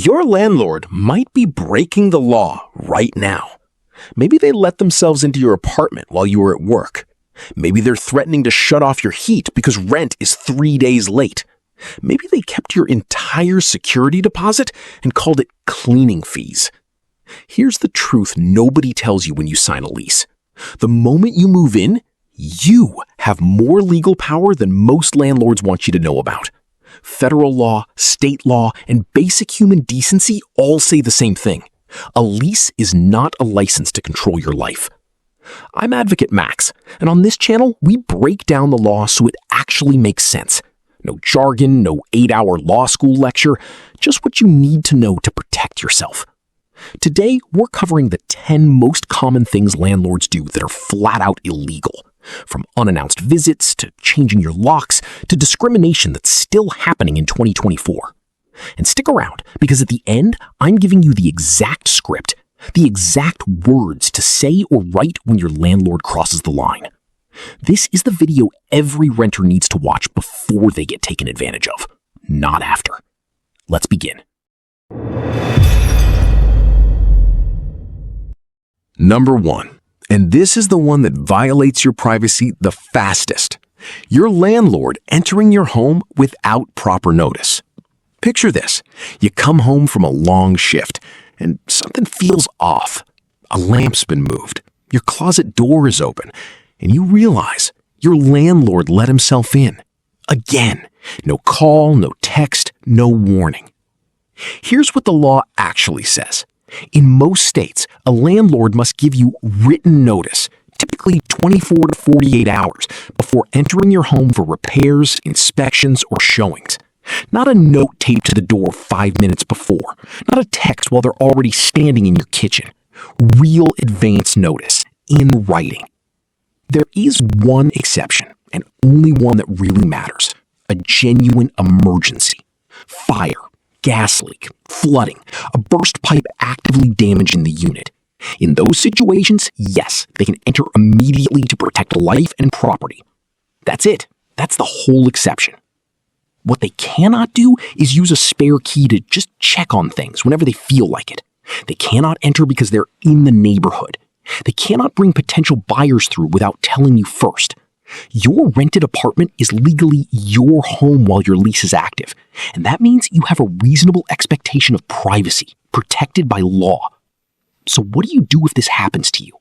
Your landlord might be breaking the law right now. Maybe they let themselves into your apartment while you were at work. Maybe they're threatening to shut off your heat because rent is 3 days late. Maybe they kept your entire security deposit and called it cleaning fees. Here's the truth nobody tells you when you sign a lease. The moment you move in, you have more legal power than most landlords want you to know about. Federal law, state law, and basic human decency all say the same thing. A lease is not a license to control your life. I'm Advocate Max, and on this channel, we break down the law so it actually makes sense. No jargon, no 8-hour law school lecture, just what you need to know to protect yourself. Today, we're covering the 10 most common things landlords do that are flat out illegal. From unannounced visits, to changing your locks, to discrimination that's still happening in 2024. And stick around, because at the end, I'm giving you the exact script, the exact words to say or write when your landlord crosses the line. This is the video every renter needs to watch before they get taken advantage of, not after. Let's begin. Number 1, and this is the one that violates your privacy the fastest. Your landlord entering your home without proper notice. Picture this. You come home from a long shift, and something feels off. A lamp's been moved. Your closet door is open, and you realize your landlord let himself in. Again, no call, no text, no warning. Here's what the law actually says. In most states, a landlord must give you written notice, typically 24 to 48 hours, before entering your home for repairs, inspections, or showings. Not a note taped to the door 5 minutes before. Not a text while they're already standing in your kitchen. Real advance notice, in writing. There is one exception, and only one that really matters. A genuine emergency. Fire, gas leak, flooding, a burst pipe actively damaging the unit. In those situations, yes, they can enter immediately to protect life and property. That's it. That's the whole exception. What they cannot do is use a spare key to just check on things whenever they feel like it. They cannot enter because they're in the neighborhood. They cannot bring potential buyers through without telling you first. Your rented apartment is legally your home while your lease is active, and that means you have a reasonable expectation of privacy, protected by law. So what do you do if this happens to you?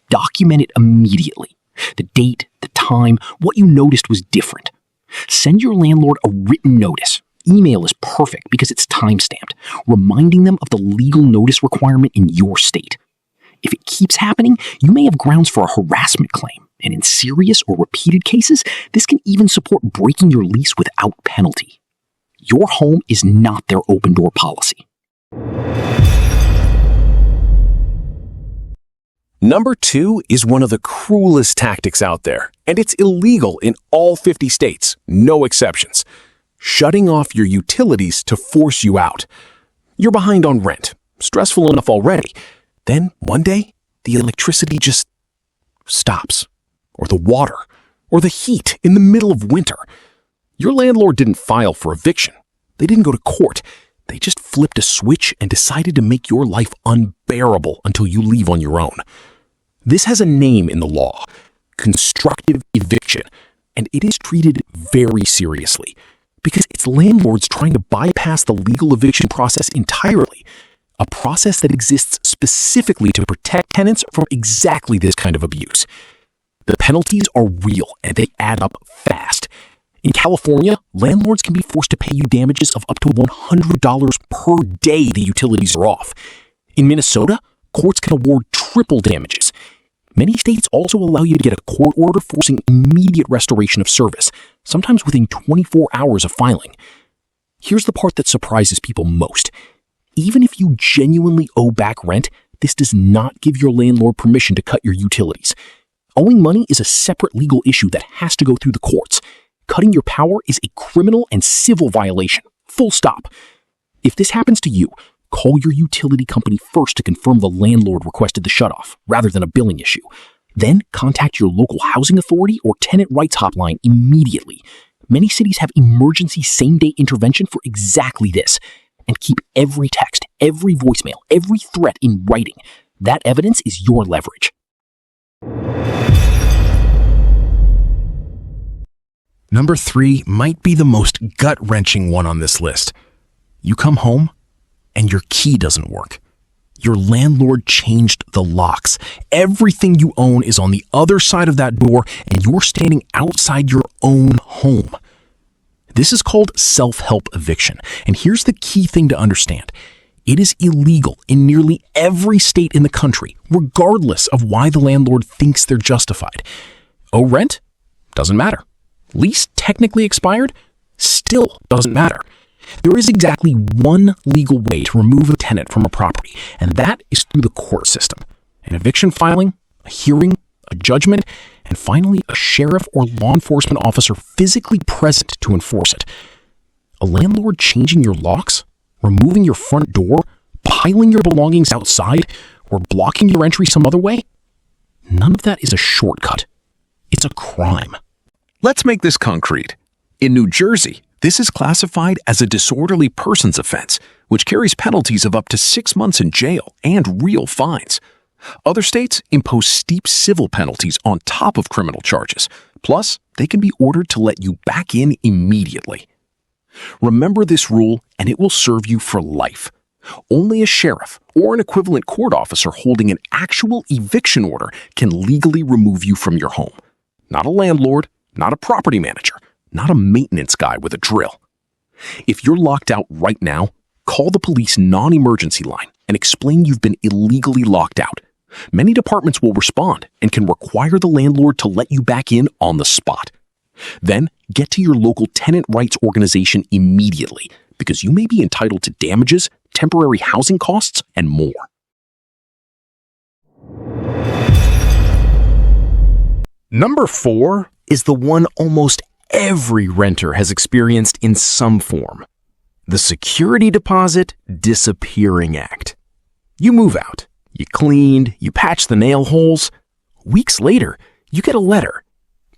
Document it immediately. The date, the time, what you noticed was different. Send your landlord a written notice. Email is perfect because it's time-stamped, reminding them of the legal notice requirement in your state. If it keeps happening, you may have grounds for a harassment claim, and in serious or repeated cases, this can even support breaking your lease without penalty. Your home is not their open-door policy. Number 2 is one of the cruelest tactics out there, and it's illegal in all 50 states, no exceptions. Shutting off your utilities to force you out. You're behind on rent, stressful enough already. Then, one day, the electricity just stops. Or the water. Or the heat in the middle of winter. Your landlord didn't file for eviction. They didn't go to court. They just flipped a switch and decided to make your life unbearable until you leave on your own. This has a name in the law. Constructive eviction. And it is treated very seriously. Because it's landlords trying to bypass the legal eviction process entirely. A process that exists specifically to protect tenants from exactly this kind of abuse. The penalties are real and they add up fast. In California, landlords can be forced to pay you damages of up to $100 per day the utilities are off. In Minnesota, courts can award triple damages. Many states also allow you to get a court order forcing immediate restoration of service, sometimes within 24 hours of filing. Here's the part that surprises people most. Even if you genuinely owe back rent, this does not give your landlord permission to cut your utilities. Owing money is a separate legal issue that has to go through the courts. Cutting your power is a criminal and civil violation. Full stop. If this happens to you, call your utility company first to confirm the landlord requested the shutoff, rather than a billing issue. Then contact your local housing authority or tenant rights hotline immediately. Many cities have emergency same-day intervention for exactly this. and keep every text, every voicemail, every threat in writing. That evidence is your leverage. Number 3 might be the most gut-wrenching one on this list. You come home and your key doesn't work. Your landlord changed the locks. Everything you own is on the other side of that door, and you're standing outside your own home. This is called self-help eviction, and here's the key thing to understand. It is illegal in nearly every state in the country, regardless of why the landlord thinks they're justified. Owe rent? Doesn't matter. Lease technically expired? Still doesn't matter. There is exactly one legal way to remove a tenant from a property, and that is through the court system. An eviction filing, a hearing, a judgment, and finally a sheriff or law enforcement officer physically present to enforce it. A landlord changing your locks, removing your front door, piling your belongings outside, or blocking your entry some other way? None of that is a shortcut. It's a crime. Let's make this concrete. In New Jersey, this is classified as a disorderly persons offense, which carries penalties of up to 6 months in jail and real fines. Other states impose steep civil penalties on top of criminal charges. Plus, they can be ordered to let you back in immediately. Remember this rule, and it will serve you for life. Only a sheriff or an equivalent court officer holding an actual eviction order can legally remove you from your home. Not a landlord, not a property manager, not a maintenance guy with a drill. If you're locked out right now, call the police non-emergency line and explain you've been illegally locked out. Many departments will respond and can require the landlord to let you back in on the spot. Then get to your local tenant rights organization immediately, because you may be entitled to damages, temporary housing costs, and more. Number 4 is the one almost every renter has experienced in some form. The Security Deposit Disappearing Act. You move out. You cleaned. You patched the nail holes. Weeks later, you get a letter.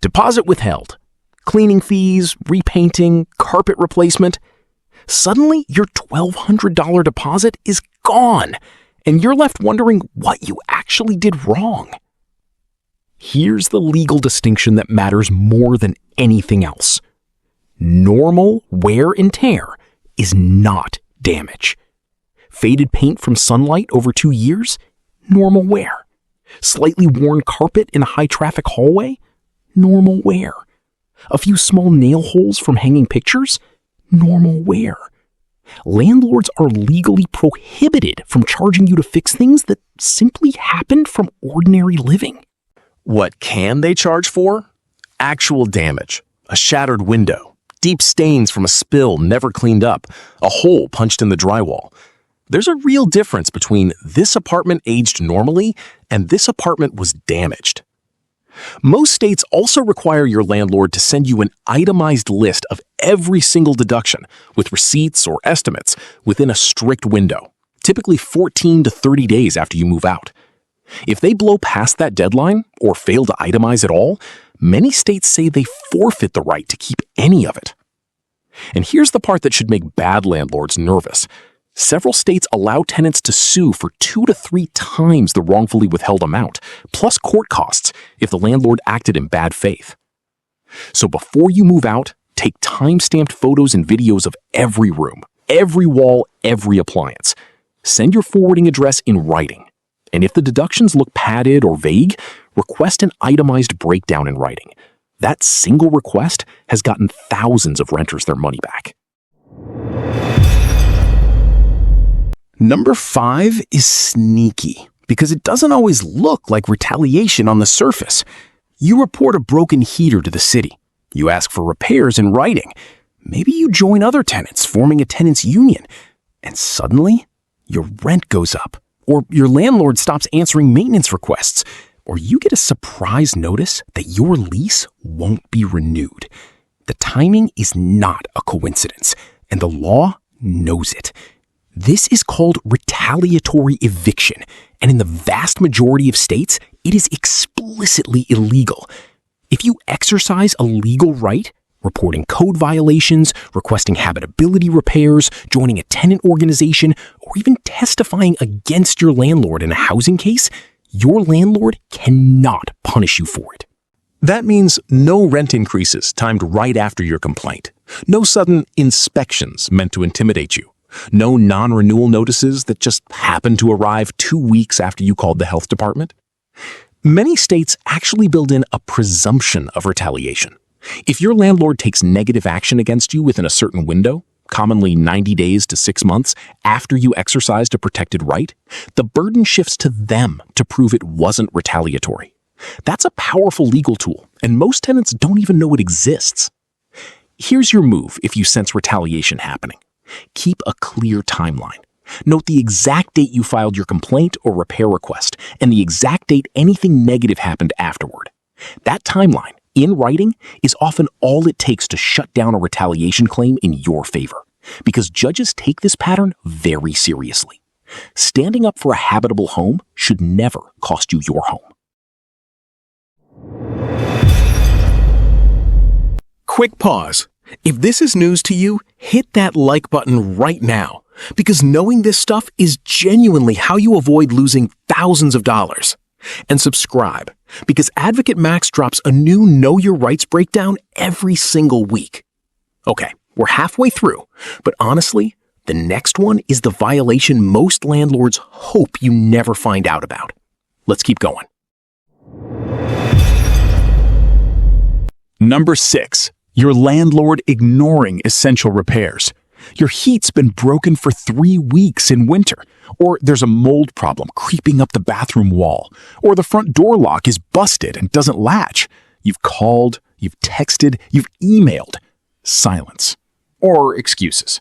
Deposit withheld. Cleaning fees, repainting, carpet replacement. Suddenly, your $1,200 deposit is gone, and you're left wondering what you actually did wrong. Here's the legal distinction that matters more than anything else. Normal wear and tear is not damage. Faded paint from sunlight over 2 years? Normal wear. Slightly worn carpet in a high-traffic hallway? Normal wear. A few small nail holes from hanging pictures? Normal wear. Landlords are legally prohibited from charging you to fix things that simply happened from ordinary living. What can they charge for? Actual damage, a shattered window, deep stains from a spill never cleaned up, a hole punched in the drywall. There's a real difference between this apartment aged normally and this apartment was damaged. Most states also require your landlord to send you an itemized list of every single deduction with receipts or estimates within a strict window, typically 14 to 30 days after you move out. If they blow past that deadline or fail to itemize at all, many states say they forfeit the right to keep any of it. And here's the part that should make bad landlords nervous. Several states allow tenants to sue for 2 to 3 times the wrongfully withheld amount, plus court costs if the landlord acted in bad faith. So before you move out, take time-stamped photos and videos of every room, every wall, every appliance. Send your forwarding address in writing. And if the deductions look padded or vague, request an itemized breakdown in writing. That single request has gotten thousands of renters their money back. Number 5 is sneaky, because it doesn't always look like retaliation on the surface. You report a broken heater to the city. You ask for repairs in writing. Maybe you join other tenants, forming a tenants union. And suddenly, your rent goes up. Or your landlord stops answering maintenance requests, or you get a surprise notice that your lease won't be renewed. The timing is not a coincidence, and the law knows it. This is called retaliatory eviction, and in the vast majority of states, it is explicitly illegal. If you exercise a legal right, reporting code violations, requesting habitability repairs, joining a tenant organization, or even testifying against your landlord in a housing case, your landlord cannot punish you for it. That means no rent increases timed right after your complaint, no sudden inspections meant to intimidate you, no non-renewal notices that just happen to arrive 2 weeks after you called the health department. Many states actually build in a presumption of retaliation. If your landlord takes negative action against you within a certain window, commonly 90 days to 6 months after you exercised a protected right, the burden shifts to them to prove it wasn't retaliatory. That's a powerful legal tool, and most tenants don't even know it exists. Here's your move if you sense retaliation happening. Keep a clear timeline. Note the exact date you filed your complaint or repair request, and the exact date anything negative happened afterward. That timeline, in writing, is often all it takes to shut down a retaliation claim in your favor, because judges take this pattern very seriously. Standing up for a habitable home should never cost you your home. Quick pause. If this is news to you, hit that like button right now, because knowing this stuff is genuinely how you avoid losing thousands of dollars. And subscribe, because Advocate Max drops a new Know Your Rights breakdown every single week. Okay, we're halfway through, but honestly, the next one is the violation most landlords hope you never find out about. Let's keep going. Number 6. Your landlord ignoring essential repairs. Your heat's been broken for 3 weeks in winter, or there's a mold problem creeping up the bathroom wall, or the front door lock is busted and doesn't latch. You've called, you've texted, you've emailed. Silence. Or excuses.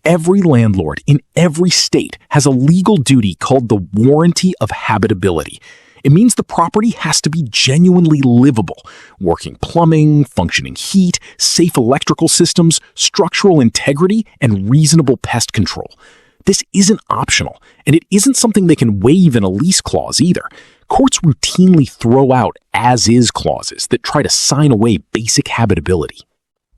Every landlord in every state has a legal duty called the Warranty of Habitability. It means the property has to be genuinely livable. Working plumbing, functioning heat, safe electrical systems, structural integrity, and reasonable pest control. This isn't optional, and it isn't something they can waive in a lease clause either. Courts routinely throw out as-is clauses that try to sign away basic habitability.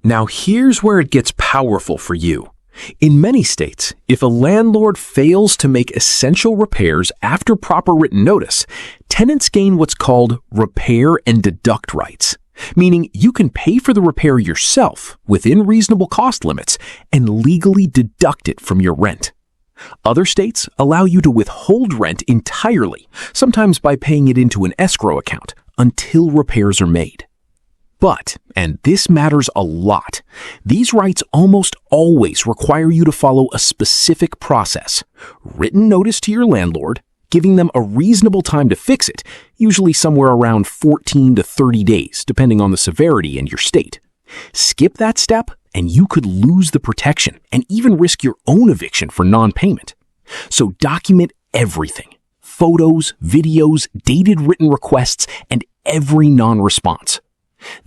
Now here's where it gets powerful for you. In many states, if a landlord fails to make essential repairs after proper written notice, tenants gain what's called repair and deduct rights, meaning you can pay for the repair yourself within reasonable cost limits and legally deduct it from your rent. Other states allow you to withhold rent entirely, sometimes by paying it into an escrow account, until repairs are made. But, and this matters a lot, these rights almost always require you to follow a specific process. Written notice to your landlord, giving them a reasonable time to fix it, usually somewhere around 14 to 30 days, depending on the severity and your state. Skip that step, and you could lose the protection and even risk your own eviction for non-payment. So document everything. Photos, videos, dated written requests, and every non-response.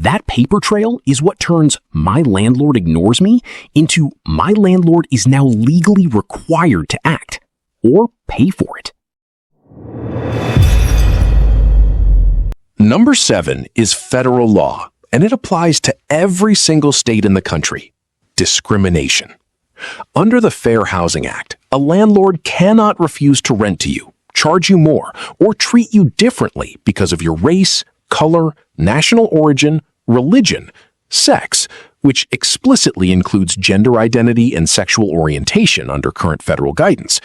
That paper trail is what turns "my landlord ignores me" into "my landlord is now legally required to act," or pay for it. Number 7 is federal law, and it applies to every single state in the country. Discrimination. Under the Fair Housing Act, a landlord cannot refuse to rent to you, charge you more, or treat you differently because of your race, color, national origin, religion, sex, which explicitly includes gender identity and sexual orientation under current federal guidance,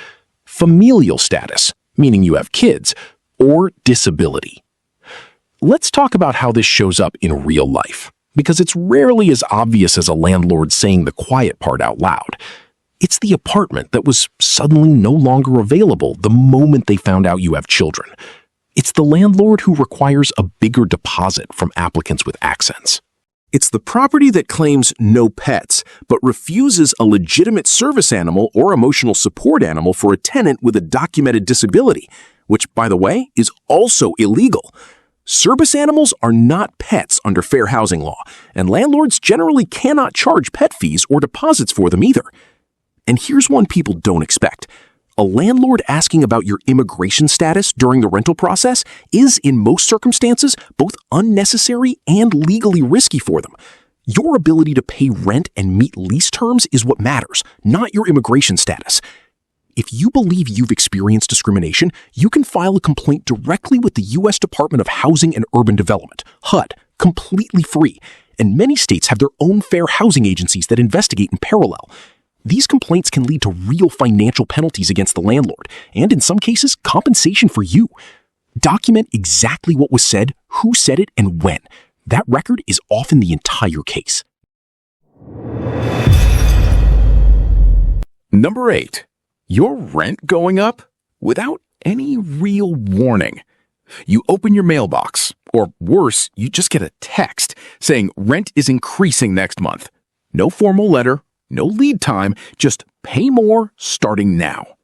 familial status, meaning you have kids, or disability. Let's talk about how this shows up in real life, because it's rarely as obvious as a landlord saying the quiet part out loud. It's the apartment that was suddenly no longer available the moment they found out you have children. It's the landlord who requires a bigger deposit from applicants with accents. It's the property that claims no pets, but refuses a legitimate service animal or emotional support animal for a tenant with a documented disability, which, by the way, is also illegal. Service animals are not pets under fair housing law, and landlords generally cannot charge pet fees or deposits for them either. And here's one people don't expect. A landlord asking about your immigration status during the rental process is, in most circumstances, both unnecessary and legally risky for them. Your ability to pay rent and meet lease terms is what matters, not your immigration status. If you believe you've experienced discrimination, you can file a complaint directly with the U.S. Department of Housing and Urban Development, HUD, completely free. And many states have their own fair housing agencies that investigate in parallel. These complaints can lead to real financial penalties against the landlord, and in some cases, compensation for you. Document exactly what was said, who said it, and when. That record is often the entire case. Number 8. Your rent going up without any real warning. You open your mailbox, or worse, you just get a text saying rent is increasing next month. No formal letter, no lead time, just pay more starting now.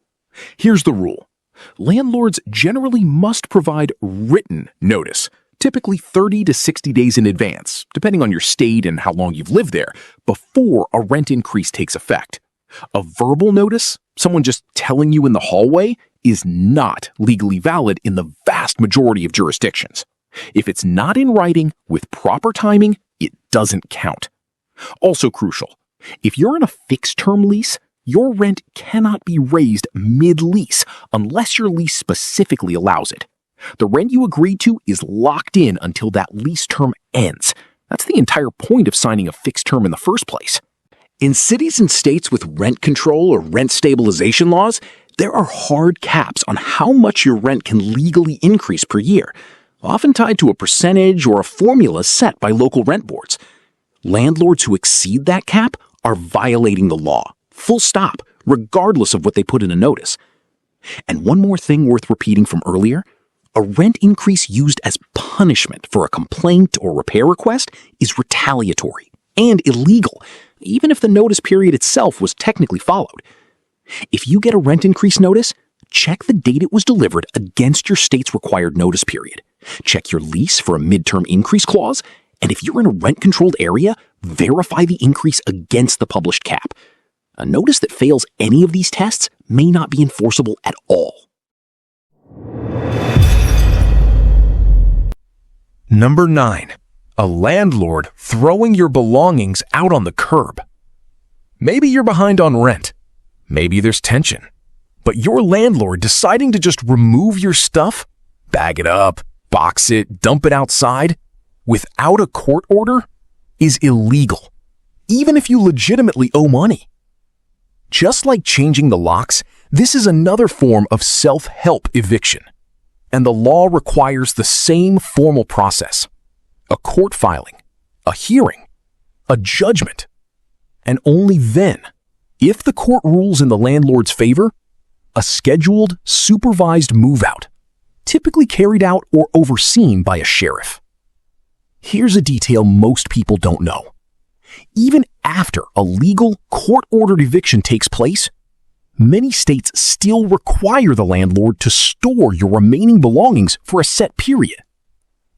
Here's the rule. Landlords generally must provide written notice, typically 30 to 60 days in advance, depending on your state and how long you've lived there, before a rent increase takes effect. A verbal notice, someone just telling you in the hallway, is not legally valid in the vast majority of jurisdictions. If it's not in writing with proper timing, it doesn't count. Also crucial, if you're in a fixed-term lease, your rent cannot be raised mid-lease unless your lease specifically allows it. The rent you agreed to is locked in until that lease term ends. That's the entire point of signing a fixed term in the first place. In cities and states with rent control or rent stabilization laws, there are hard caps on how much your rent can legally increase per year, often tied to a percentage or a formula set by local rent boards. Landlords who exceed that cap are violating the law, full stop, regardless of what they put in a notice. And one more thing worth repeating from earlier, a rent increase used as punishment for a complaint or repair request is retaliatory and illegal, even if the notice period itself was technically followed. If you get a rent increase notice, check the date it was delivered against your state's required notice period. Check your lease for a midterm increase clause, and if you're in a rent-controlled area, verify the increase against the published cap. A notice that fails any of these tests may not be enforceable at all. Number 9. A landlord throwing your belongings out on the curb. Maybe you're behind on rent. Maybe there's tension. But your landlord deciding to just remove your stuff, bag it up, box it, dump it outside, without a court order, is illegal, even if you legitimately owe money. Just like changing the locks, this is another form of self-help eviction. And the law requires the same formal process. A court filing, a hearing, a judgment. And only then, if the court rules in the landlord's favor, a scheduled, supervised move-out, typically carried out or overseen by a sheriff. Here's a detail most people don't know. Even after a legal, court-ordered eviction takes place, many states still require the landlord to store your remaining belongings for a set period,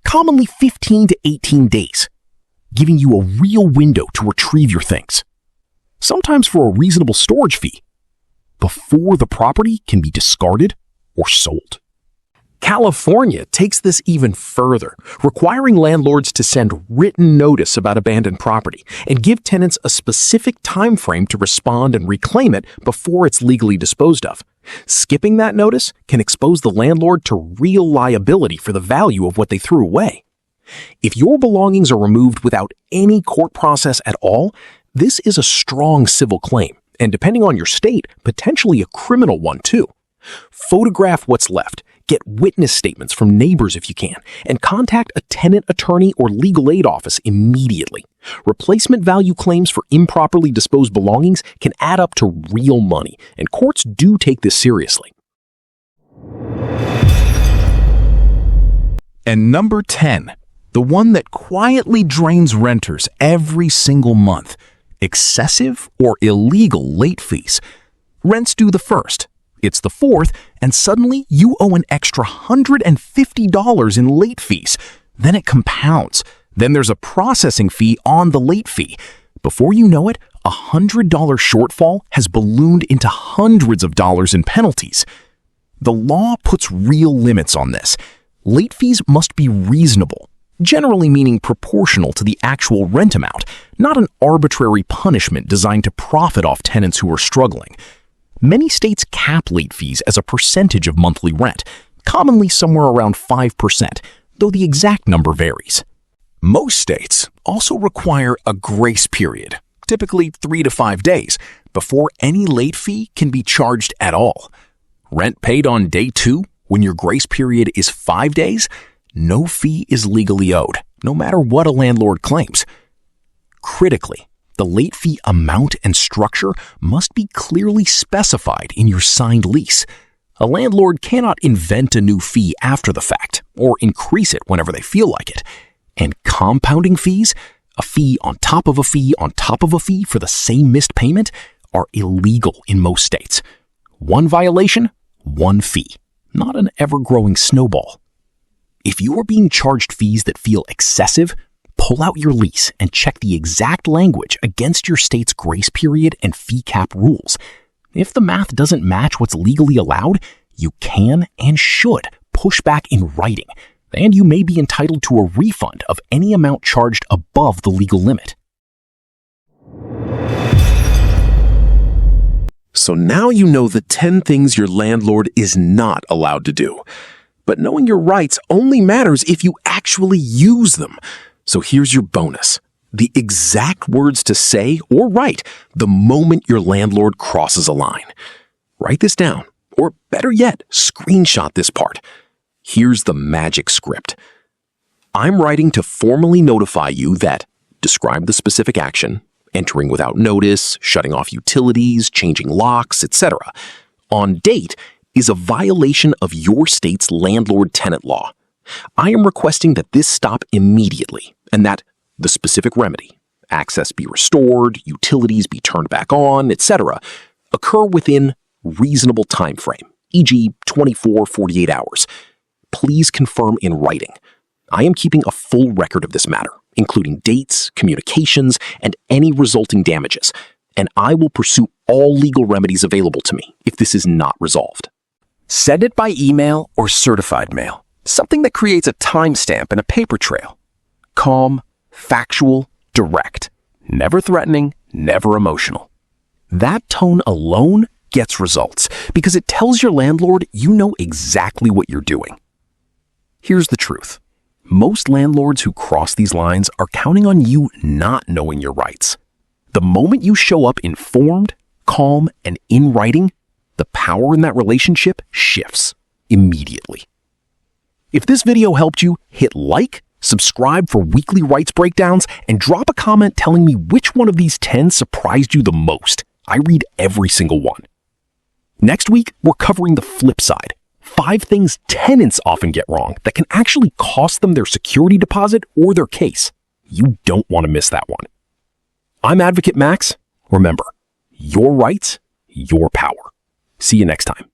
commonly 15 to 18 days, giving you a real window to retrieve your things, sometimes for a reasonable storage fee, before the property can be discarded or sold. California takes this even further, requiring landlords to send written notice about abandoned property and give tenants a specific time frame to respond and reclaim it before it's legally disposed of. Skipping that notice can expose the landlord to real liability for the value of what they threw away. If your belongings are removed without any court process at all, this is a strong civil claim, and depending on your state, potentially a criminal one too. Photograph what's left. Get witness statements from neighbors if you can, and contact a tenant attorney or legal aid office immediately. Replacement value claims for improperly disposed belongings can add up to real money, and courts do take this seriously. And number 10, the one that quietly drains renters every single month, excessive or illegal late fees. Rent's due the 1st. It's the 4th, and suddenly you owe an extra $150 in late fees. Then it compounds. Then there's a processing fee on the late fee. Before you know it, a $100 shortfall has ballooned into hundreds of dollars in penalties. The law puts real limits on this. Late fees must be reasonable, generally meaning proportional to the actual rent amount, not an arbitrary punishment designed to profit off tenants who are struggling. Many states cap late fees as a percentage of monthly rent, commonly somewhere around 5%, though the exact number varies. Most states also require a grace period, typically 3 to 5 days, before any late fee can be charged at all. Rent paid on day 2, when your grace period is 5 days, no fee is legally owed, no matter what a landlord claims. Critically, the late fee amount and structure must be clearly specified in your signed lease. A landlord cannot invent a new fee after the fact or increase it whenever they feel like it. And compounding fees, a fee on top of a fee on top of a fee for the same missed payment, are illegal in most states. One violation, one fee, not an ever-growing snowball. If you are being charged fees that feel excessive, pull out your lease and check the exact language against your state's grace period and fee cap rules. If the math doesn't match what's legally allowed, you can and should push back in writing, and you may be entitled to a refund of any amount charged above the legal limit. So now you know the 10 things your landlord is not allowed to do. But knowing your rights only matters if you actually use them. So here's your bonus: the exact words to say or write the moment your landlord crosses a line. Write this down, or better yet, screenshot this part. Here's the magic script. I'm writing to formally notify you that describe the specific action, entering without notice, shutting off utilities, changing locks, etc. on date is a violation of your state's landlord-tenant law. I am requesting that this stop immediately and that the specific remedy, access be restored, utilities be turned back on, etc., occur within reasonable time frame, e.g. 24-48 hours. Please confirm in writing. I am keeping a full record of this matter, including dates, communications, and any resulting damages, and I will pursue all legal remedies available to me if this is not resolved. Send it by email or certified mail, something that creates a timestamp and a paper trail. Calm, factual, direct, never threatening, never emotional. That tone alone gets results because it tells your landlord you know exactly what you're doing. Here's the truth. Most landlords who cross these lines are counting on you not knowing your rights. The moment you show up informed, calm, and in writing, the power in that relationship shifts immediately. If this video helped you, hit like, subscribe for weekly rights breakdowns, and drop a comment telling me which one of these 10 surprised you the most. I read every single one. Next week, we're covering the flip side. 5 things tenants often get wrong that can actually cost them their security deposit or their case. You don't want to miss that one. I'm Advocate Max. Remember, your rights, your power. See you next time.